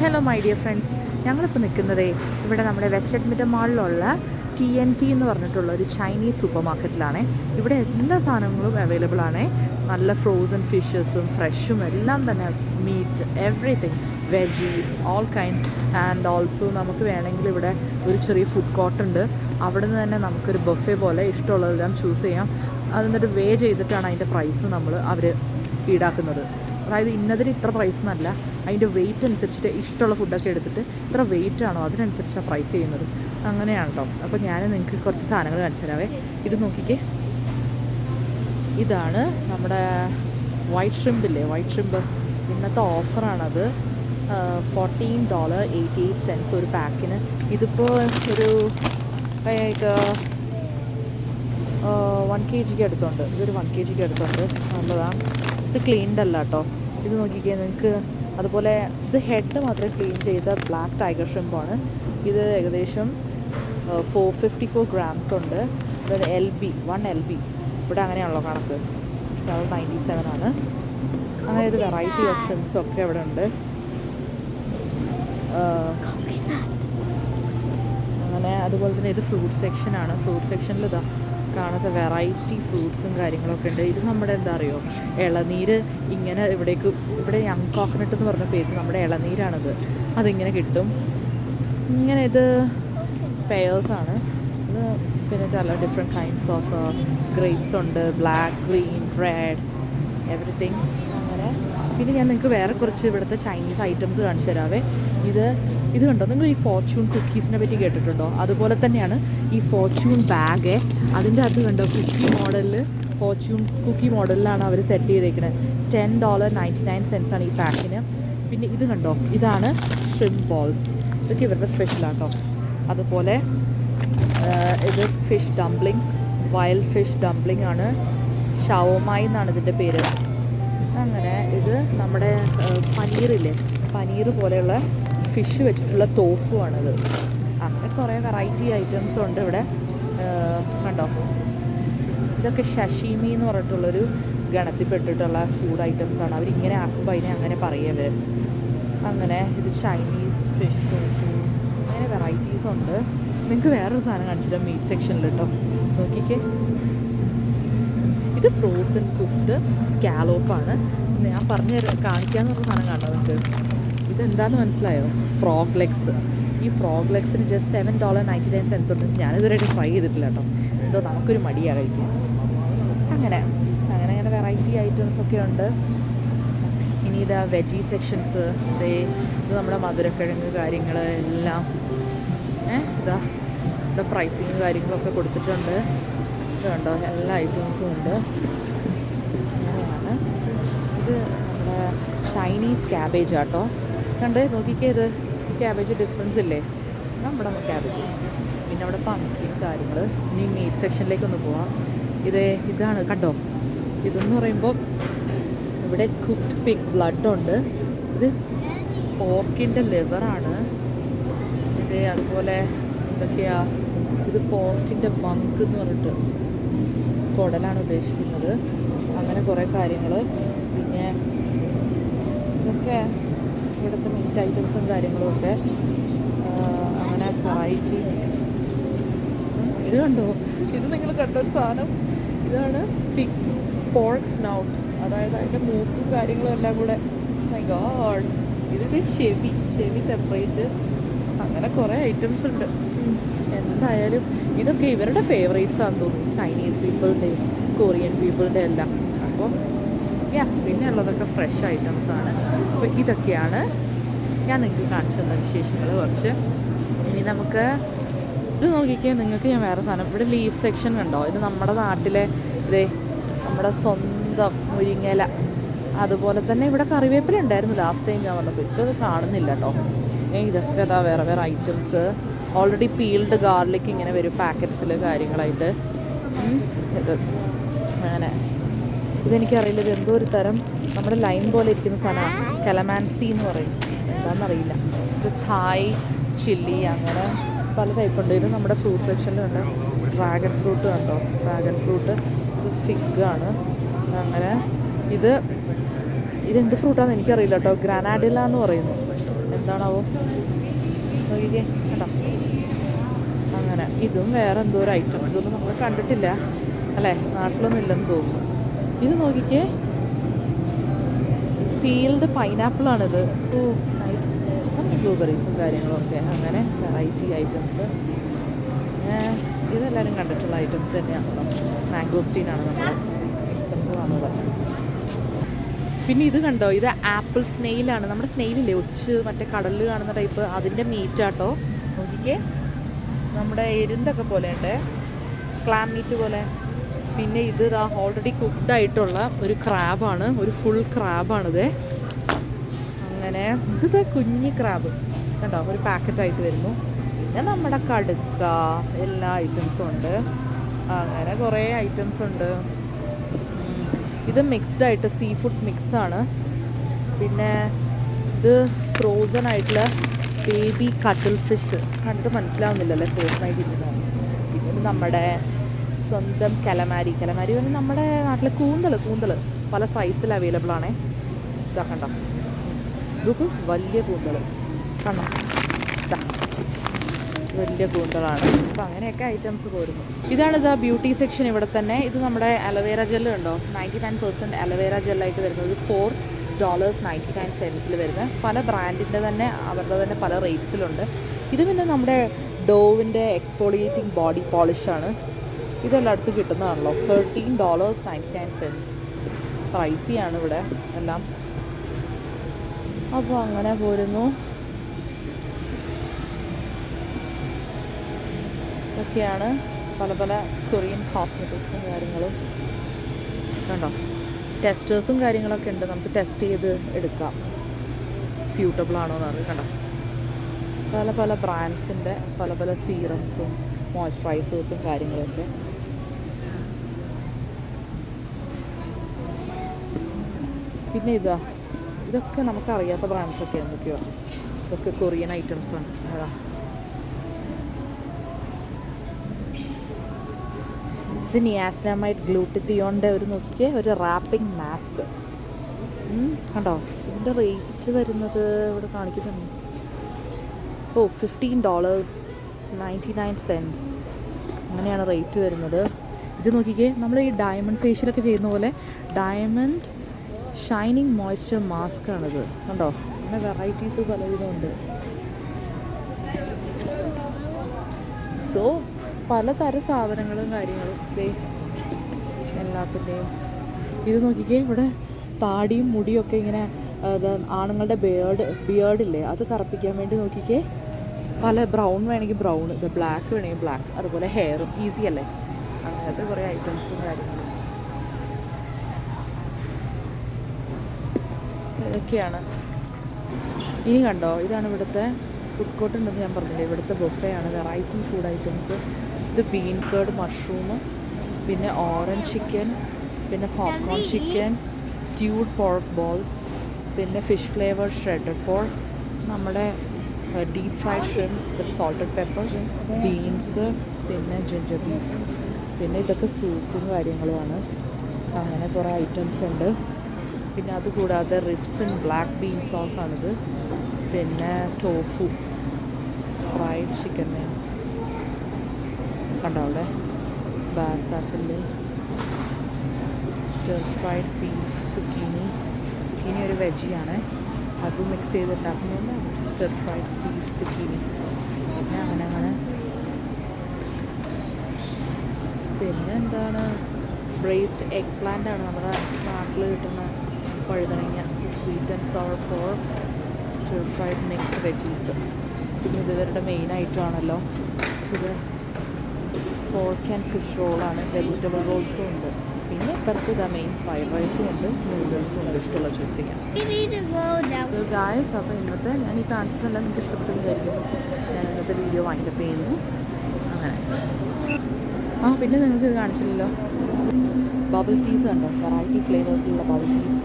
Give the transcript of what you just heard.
Hello my dear friends, ഞങ്ങളിപ്പോൾ നിൽക്കുന്നതേ ഇവിടെ നമ്മുടെ വെസ്റ്റ് അഡ്മിറ്റം മാളിലുള്ള TNT എന്ന് പറഞ്ഞിട്ടുള്ള ഒരു ചൈനീസ് സൂപ്പർ മാർക്കറ്റിലാണ്. ഇവിടെ എല്ലാ സാധനങ്ങളും അവൈലബിൾ ആണ്. നല്ല ഫ്രോസൺ ഫിഷസും ഫ്രഷും എല്ലാം തന്നെ, meat, everything, veggies, all kind. And also നമുക്ക് വേണമെങ്കിൽ ഇവിടെ ഒരു ചെറിയ ഫുഡ് കോർട്ട് ഉണ്ട്. അവിടെ നിന്ന് തന്നെ നമുക്കൊരു ബഫേ പോലെ ഇഷ്ടമുള്ളതെല്ലാം ചൂസ് ചെയ്യാം. അതെന്നിട്ട് വേ ചെയ്തിട്ടാണ് അതിൻ്റെ പ്രൈസ് അവർ ഈടാക്കുന്നത്. അതായത് ഇന്നതിന് ഇത്ര പ്രൈസ് എന്നല്ല, അതിൻ്റെ വെയിറ്റ് അനുസരിച്ചിട്ട് ഇഷ്ടമുള്ള ഫുഡൊക്കെ എടുത്തിട്ട് ഇത്ര വെയിറ്റ് ആണോ അതിനനുസരിച്ചാണ് പ്രൈസ് ചെയ്യുന്നത്. അങ്ങനെയാണ് കേട്ടോ. അപ്പോൾ ഞാൻ നിങ്ങൾക്ക് കുറച്ച് സാധനങ്ങൾ കാണിച്ചു തരാവേ. ഇത് നോക്കിക്കേ, ഇതാണ് നമ്മുടെ വൈറ്റ് ഷ്രിമ്പില്ലേ, വൈറ്റ് ഷ്രിമ്പ്. ഇന്നത്തെ ഓഫറാണത്. $14.88 ഒരു പാക്കിന്. ഇതിപ്പോൾ ഒരു 1 kg അടുത്തുണ്ട്. ഇതൊരു 1 kg അടുത്തുണ്ട്. നല്ലതാണ്. ഇത് ക്ലീൻഡ് അല്ല കേട്ടോ. ഇത് നോക്കിക്കേ നിങ്ങൾക്ക്. അതുപോലെ ഇത് ഹെഡ് മാത്രമേ ക്ലീൻ ചെയ്ത ബ്ലാക്ക് ടൈഗർ ഷ്രിമ്പാണ്. ഇത് ഏകദേശം 454 grams ഉണ്ട്. അതായത് one LB ഇവിടെ അങ്ങനെയാണല്ലോ കണക്ക്. 97 ആണ്. അങ്ങനെ ഒരു വെറൈറ്റി ഓഫ് ഷ്രിംസ് ഒക്കെ ഇവിടെ ഉണ്ട്. അങ്ങനെ അതുപോലെ തന്നെ ഇത് ഫ്രൂട്ട് സെക്ഷനാണ്. ഫ്രൂട്ട് സെക്ഷനിൽ ഇതാ കാണാത്ത വെറൈറ്റി ഫ്രൂട്ട്സും കാര്യങ്ങളൊക്കെ ഉണ്ട്. ഇത് നമ്മുടെ എന്താ അറിയോ, ഇളനീര്. ഇങ്ങനെ ഇവിടെ യങ് കോക്കനട്ട് എന്ന് പറഞ്ഞ പേര് നമ്മുടെ ഇളനീരാണത്. അതിങ്ങനെ കിട്ടും. ഇങ്ങനെ ഇത് പെയേഴ്സാണ്. ഇത് പിന്നെ ചില ഡിഫറെൻറ്റ് കൈൻഡ്സ് ഓഫ് ഗ്രേപ്സ് ഉണ്ട്. Black, green, red, everything. അങ്ങനെ പിന്നെ ഞാൻ നിങ്ങൾക്ക് വേറെ കുറച്ച് ഇവിടുത്തെ ചൈനീസ് ഐറ്റംസ് കാണിച്ചു തരാവേ. ഇത് കണ്ടോ, നിങ്ങൾ ഈ ഫോർച്യൂൺ കുക്കീസിനെ പറ്റി കേട്ടിട്ടുണ്ടോ? അതുപോലെ തന്നെയാണ് ഈ ഫോർച്യൂൺ ബാഗ്. അതിൻ്റെ അകത്ത് കണ്ടോ, ഫോർച്യൂൺ കുക്കി മോഡലിലാണ് അവർ സെറ്റ് ചെയ്തേക്കുന്നത്. $10.99 ആണ് ഈ പാക്കിന്. പിന്നെ ഇത് കണ്ടോ, ഇതാണ് ഷ്രിംപ് ബോൾസ്. ഇതൊക്കെ ഇവരുടെ സ്പെഷ്യലാട്ടോ. അതുപോലെ ഇത് fish dumpling, wild fish dumpling ആണ്. ഷവോമായി എന്നാണ് ഇതിൻ്റെ പേര്. അങ്ങനെ ഇത് നമ്മുടെ പനീറില്ലേ, പനീർ പോലെയുള്ള ഫിഷ് വെച്ചിട്ടുള്ള തോഫു ആണിത്. അങ്ങനെ കുറേ വെറൈറ്റി ഐറ്റംസ് ഉണ്ട് ഇവിടെ. കണ്ടോ, ഇതൊക്കെ ഷഷീമി എന്ന് പറഞ്ഞിട്ടുള്ളൊരു ഗണത്തിൽപ്പെട്ടിട്ടുള്ള ഫുഡ് ഐറ്റംസാണ്. അവരിങ്ങനെ ആക്കുമ്പോൾ അതിനെ അങ്ങനെ പറയുക. അങ്ങനെ ഇത് ചൈനീസ് ഫിഷ് തോഫു, അങ്ങനെ വെറൈറ്റീസ് ഉണ്ട്. നിങ്ങൾക്ക് വേറൊരു സാധനം കാണിച്ചിട്ട് മീറ്റ് സെക്ഷനിൽ കേട്ടോ. നോക്കിക്കേ, ഇത് ഫ്രോസൺ കുക്ക്ഡ് സ്കാലോപ്പാണ്. ഞാൻ കാണിക്കാമെന്ന് പറഞ്ഞ സാധനം കാണാം നിങ്ങൾക്ക്. ഇതെന്താണെന്ന് മനസ്സിലായോ? Frog legs. ഈ ഫ്രോഗ് ലെഗ്സിന് ജസ്റ്റ് $7.99 ഉണ്ട്. ഞാനിതുവരെയായിട്ട് ട്രൈ ചെയ്തിട്ടില്ല കേട്ടോ. എന്തോ നമുക്കൊരു മടിയാണ് കഴിക്കാൻ. അങ്ങനെ വെറൈറ്റി ഐറ്റംസ് ഒക്കെ ഉണ്ട്. ഇനി ഇതാ വെജി സെക്ഷൻസ്. ഇത് നമ്മുടെ മധുരക്കിഴങ്ങ് കാര്യങ്ങൾ എല്ലാം. ഇവിടെ പ്രൈസിങ് കാര്യങ്ങളൊക്കെ കൊടുത്തിട്ടുണ്ട്. ഇത് കണ്ടോ, എല്ലാ ഐറ്റംസും ഉണ്ട്. അങ്ങനെയാണ്. ഇത് നമ്മുടെ ചൈനീസ് ക്യാബേജ് ആട്ടോ. കണ്ട് നോക്കിക്കേ, ഇത് ക്യാബേജ് ഡിഫറൻസ് ഇല്ലേ? നമ്മുടെ ക്യാബേജ്. പിന്നെ അവിടെ പംകിൻ കാര്യങ്ങൾ. ഇനി മീറ്റ് സെക്ഷനിലേക്കൊന്ന് പോവാം. ഇതാണ് കണ്ടോ. ഇതെന്ന് പറയുമ്പോൾ ഇവിടെ കുക്ക്ഡ് പിഗ് ബ്ലഡ് ഉണ്ട്. ഇത് പോർക്കിൻ്റെ ലിവറാണ്. അതുപോലെ എന്തൊക്കെയാ, ഇത് പോർക്കിൻ്റെ മങ്ക് എന്ന് പറഞ്ഞിട്ട് കുടലാണ് ഉദ്ദേശിക്കുന്നത്. അങ്ങനെ കുറേ കാര്യങ്ങൾ. പിന്നെ ഇതൊക്കെ ഇവിടുത്തെ മീറ്റ് ഐറ്റംസും കാര്യങ്ങളും ഒക്കെ. അങ്ങനെ വെറൈറ്റി. ഇത് കണ്ടോ, ഇത് നിങ്ങൾ കണ്ടൊരു സാധനം. ഇതാണ് പോർക്ക് സ്നൗട്ട്. അതായത് അതിൻ്റെ മൂക്കും കാര്യങ്ങളും എല്ലാം കൂടെ. മൈ ഗോഡ്, ഇതിൻ്റെ ചെവി സെപ്പറേറ്റ്. അങ്ങനെ കുറേ ഐറ്റംസ് ഉണ്ട്. എന്തായാലും ഇതൊക്കെ ഇവരുടെ ഫേവറേറ്റ്സ് ആണെന്ന് തോന്നുന്നു, ചൈനീസ് പീപ്പിളിൻ്റെയും കൊറിയൻ പീപ്പിളിൻ്റെ എല്ലാം. അപ്പോൾ പിന്നെ ഉള്ളതൊക്കെ ഫ്രഷ് ഐറ്റംസാണ്. അപ്പോൾ ഇതൊക്കെയാണ് ഞാൻ നിങ്ങൾക്ക് കാണിച്ചു തന്ന വിശേഷങ്ങൾ കുറച്ച്. ഇനി നമുക്ക് ഇത് നോക്കിക്കേ. നിങ്ങൾക്ക് ഞാൻ വേറെ സാധനം, ഇവിടെ ലീഫ് സെക്ഷൻ കണ്ടോ. ഇത് നമ്മുടെ നാട്ടിലെ നമ്മുടെ സ്വന്തം മുരിങ്ങയില. അതുപോലെ തന്നെ ഇവിടെ കറിവേപ്പില ഉണ്ടായിരുന്നു ലാസ്റ്റ് ടൈം ഞാൻ വന്നപ്പോൾ. ഇപ്പോൾ ഇത് കാണുന്നില്ല കേട്ടോ. ഇതൊക്കെ അതാ വേറെ ഐറ്റംസ്. ഓൾറെഡി പീൽഡ് ഗാർലിക് ഇങ്ങനെ വരും പാക്കറ്റ്സിൽ കാര്യങ്ങളായിട്ട്. ഇത് അങ്ങനെ ഇതെനിക്കറിയില്ല. ഇത് എന്തോ ഒരു തരം നമ്മുടെ ലൈം പോലെ ഇരിക്കുന്ന സാധനമാണ്. കലമാൻസി എന്ന് പറയും, എന്താണെന്നറിയില്ല. ഇത് തായ് ചില്ലി, അങ്ങനെ പല ടൈപ്പുണ്ട്. ഇത് നമ്മുടെ ഫ്രൂട്ട് സെക്ഷനിലുണ്ട്. ഡ്രാഗൺ ഫ്രൂട്ട് കണ്ടോ, ഡ്രാഗൺ ഫ്രൂട്ട്. ഇത് ഫിഗാണ്. അങ്ങനെ ഇതെന്ത് ഫ്രൂട്ടാണെന്ന് എനിക്കറിയില്ല കേട്ടോ. ഗ്രാനാഡില എന്ന് പറയുന്നു. എന്താണാവോ നോക്കിക്കേ കേട്ടോ. അങ്ങനെ ഇതും വേറെ എന്തോ ഒരു ഐറ്റം. ഇതൊന്നും നമ്മൾ കണ്ടിട്ടില്ല അല്ലേ, നാട്ടിലൊന്നും ഇല്ലെന്ന് തോന്നുന്നു. ഇത് നോക്കിക്കേ, ഫീൽഡ് പൈനാപ്പിളാണിത്. ഓ നൈസ്. നമ്മുടെ ബ്ലൂബെറീസും കാര്യങ്ങളൊക്കെ. അങ്ങനെ വെറൈറ്റി ഐറ്റംസ്. ഇതെല്ലാവരും കണ്ടിട്ടുള്ള ഐറ്റംസ് തന്നെയാണല്ലോ. മാംഗോസ്റ്റീനാണ് നമ്മൾ എക്സ്പെൻസീവ് ആണത്. പിന്നെ ഇത് കണ്ടോ, ഇത് ആപ്പിൾ സ്നെയിലാണ്. നമ്മുടെ സ്നെയിലില്ലേ ഒച്ച് മറ്റേ കടലിൽ കാണുന്ന ടൈപ്പ്, അതിൻ്റെ മീറ്റാട്ടോ. നോക്കിക്കേ, നമ്മുടെ എരുന്തൊക്കെ പോലെ ഉണ്ട്, ക്ലാം മീറ്റ് പോലെ. പിന്നെ ഇത് ഇതാ ഓൾറെഡി കുക്ക്ഡ് ആയിട്ടുള്ള ഒരു ക്രാബാണ്, ഒരു ഫുൾ ക്രാബാണിത്. അങ്ങനെ ഇത് കുഞ്ഞി ക്രാബ് കണ്ടോ, ഒരു പാക്കറ്റായിട്ട് വരുന്നു. പിന്നെ നമ്മുടെ കടുക്ക, എല്ലാ ഐറ്റംസും ഉണ്ട്. അങ്ങനെ കുറേ ഐറ്റംസ് ഉണ്ട്. ഇത് മിക്സ്ഡ് ആയിട്ട് സീ ഫുഡ് മിക്സാണ്. പിന്നെ ഇത് ഫ്രോസൺ ആയിട്ടുള്ള ബേബി കട്ടിൽ ഫിഷ്, കണ്ടിട്ട് മനസ്സിലാവുന്നില്ലല്ലേ ഫ്രോസൺ ആയിട്ട് ഇരുന്നതാണ്. പിന്നെ ഇത് നമ്മുടെ സ്വന്തം കലമാരി പറഞ്ഞാൽ നമ്മുടെ നാട്ടിലെ കൂന്തൽ പല സൈസിൽ അവൈലബിൾ ആണേ. ഇതാ കണ്ടോ, ഇതൊക്കെ വലിയ കൂന്തൽ കണ്ടോ, ഇതാ വലിയ കൂന്തളാണ്. അപ്പം അങ്ങനെയൊക്കെ ഐറ്റംസ് പോരുന്നു. ഇതാണ് ഇതാ ബ്യൂട്ടി സെക്ഷൻ ഇവിടെ തന്നെ. ഇത് നമ്മുടെ അലവേര ജെല്ല് ഉണ്ടോ, 99% അലവേര ജെല്ലായിട്ട് വരുന്നത് $4.99 വരുന്നത്. പല ബ്രാൻഡിൻ്റെ തന്നെ അവരുടെ തന്നെ പല റേറ്റ്സിലുണ്ട്. ഇത് പിന്നെ നമ്മുടെ ഡോവിൻ്റെ എക്സ്ഫോളിയേറ്റിംഗ് ബോഡി പോളിഷാണ്. ഇതെല്ലായിടത്തും കിട്ടുന്നതാണല്ലോ. $13.99. പ്രൈസിയാണ് ഇവിടെ എല്ലാം. അപ്പോൾ അങ്ങനെ പോരുന്നു. ഇതൊക്കെയാണ് പല പല കൊറിയൻ കോസ്മെറ്റിക്സും കാര്യങ്ങളും കണ്ടോ. ടെസ്റ്റേഴ്സും കാര്യങ്ങളൊക്കെ ഉണ്ട്, നമുക്ക് ടെസ്റ്റ് ചെയ്ത് എടുക്കാം സ്യൂട്ടബിൾ ആണോ എന്ന് അറിയാം. കണ്ടോ, പല പല ബ്രാൻഡ്സിൻ്റെ പല പല സീറംസും മോയ്സ്ചറൈസേഴ്സും കാര്യങ്ങളൊക്കെ. പിന്നെ ഇതൊക്കെ നമുക്കറിയാത്ത ബ്രാൻഡ്സൊക്കെ എന്തൊക്കെയോ. ഇതൊക്കെ കൊറിയൻ ഐറ്റംസാണ്. അതാ ഇത് നിയാസിനാമൈഡ് ഗ്ലൂട്ടത്തിയോണിൻ്റെ ഒരു നോക്കിക്കേ, ഒരു റാപ്പിംഗ് മാസ്ക് കണ്ടോ. ഇതിൻ്റെ റേറ്റ് വരുന്നത് ഇവിടെ കാണിക്കുന്നുണ്ട്. ഓ $15.99 അങ്ങനെയാണ് റേറ്റ് വരുന്നത്. ഇത് നോക്കിക്കേ, നമ്മൾ ഈ ഡയമണ്ട് ഫേഷ്യലൊക്കെ ചെയ്യുന്ന പോലെ ഡയമണ്ട് ഷൈനിങ് മോയ്സ്ചർ മാസ്ക് ആണിത് കണ്ടോ. അങ്ങനെ വെറൈറ്റീസ് പലവിധമുണ്ട്. സോ പലതരം സാധനങ്ങളും കാര്യങ്ങളും എല്ലാത്തിൻ്റെയും. ഇത് നോക്കിക്കേ, ഇവിടെ താടിയും മുടിയൊക്കെ ഇങ്ങനെ ആണുങ്ങളുടെ ബിയേർഡില്ലേ അത് കറുപ്പിക്കാൻ വേണ്ടി നോക്കിക്കേ, പല ബ്രൗൺ വേണമെങ്കിൽ ബ്രൗൺ, ഇത് ബ്ലാക്ക് വേണമെങ്കിൽ ബ്ലാക്ക്, അതുപോലെ ഹെയറും ഈസി അല്ലേ. അങ്ങനത്തെ കുറേ ഐറ്റംസും കാര്യങ്ങളും ഇതൊക്കെയാണ്. ഇനി കണ്ടോ, ഇതാണ് ഇവിടുത്തെ ഫുഡ് കോർട്ട് ഉണ്ടെന്ന് ഞാൻ പറഞ്ഞില്ലേ. ഇവിടുത്തെ ബുഫയാണ്, വെറൈറ്റി ഫുഡ് ഐറ്റംസ്. ഇത് ബീൻ കേർഡ് മഷ്റൂം, പിന്നെ ഓറഞ്ച് ചിക്കൻ, പിന്നെ പോപ്കോൺ ചിക്കൻ, സ്റ്റ്യൂഡ് പോർക്ക് ബോൾസ്, പിന്നെ ഫിഷ് ഫ്ലേവർ ഷ്രെഡഡ് പോർക്ക്, നമ്മുടെ ഡീപ്പ് ഫ്രൈഡ് ഷ്രിംപ് വിത്ത് സോൾട്ടഡ് പെപ്പർ, ബീൻസ്, പിന്നെ ജിഞ്ചർ ബീഫ്. പിന്നെ ഇതൊക്കെ സൂപ്പും കാര്യങ്ങളുമാണ്. അങ്ങനെ കുറേ ഐറ്റംസ് ഉണ്ട്. പിന്നെ അതുകൂടാതെ റിബ്സ് ആൻഡ് ബ്ലാക്ക് ബീൻ സോസാണിത്. പിന്നെ ടോഫു ഫ്രൈഡ് ചിക്കൻ മീൻസ് കണ്ടോ അവിടെ. ബാസാഫില് സ്റ്റിർ ഫ്രൈഡ് ബീഫ് സുക്കീനി ഒരു വെജിയാണ്, അത് മിക്സ് ചെയ്തിട്ടുണ്ടാക്കുന്നുണ്ട്. Stir fried beef zucchini. പിന്നെ അങ്ങനെ പിന്നെ എന്താണ്, ബ്രേസ്ഡ് എഗ് പ്ലാന്റ് ആണ് നമ്മുടെ നാട്ടിൽ കിട്ടുന്ന വഴുതനങ്ങ. Sweet and sour pork, stir fried mixed veggies. പിന്നെ ഇത് ഇവരുടെ മെയിൻ ഐറ്റം ആണല്ലോ. ഇത് പോർക്ക് ആൻഡ് ഫിഷ് റോളാണ്. വെജിറ്റബിൾ റോൾസും ഉണ്ട്. പിന്നെ ഇപ്പുറത്ത് ഇതാ മെയിൻ ഫ്രൈഡ് റൈസും ഉണ്ട്, നൂഡിൽസും ഉണ്ട്. ഇഷ്ടമുള്ള ചൂസ് ചെയ്യാം. ഗായ്സ്, അപ്പോൾ ഇന്നത്തെ ഞാൻ ഈ കാണിച്ചതെല്ലാം നിങ്ങൾക്ക് ഇഷ്ടപ്പെട്ടെന്ന് വിചാരിക്കുന്നു. ഞാൻ ഇന്നത്തെ വീഡിയോ വൈൻഡപ്പ് ചെയ്യുന്നു. അങ്ങനെ പിന്നെ നിങ്ങൾക്ക് കാണിച്ചില്ലല്ലോ ബബിൾ ടീസ് ഉണ്ടോ, വെറൈറ്റി ഫ്ലേവേഴ്സിലുള്ള ബബിൾ ടീസ്.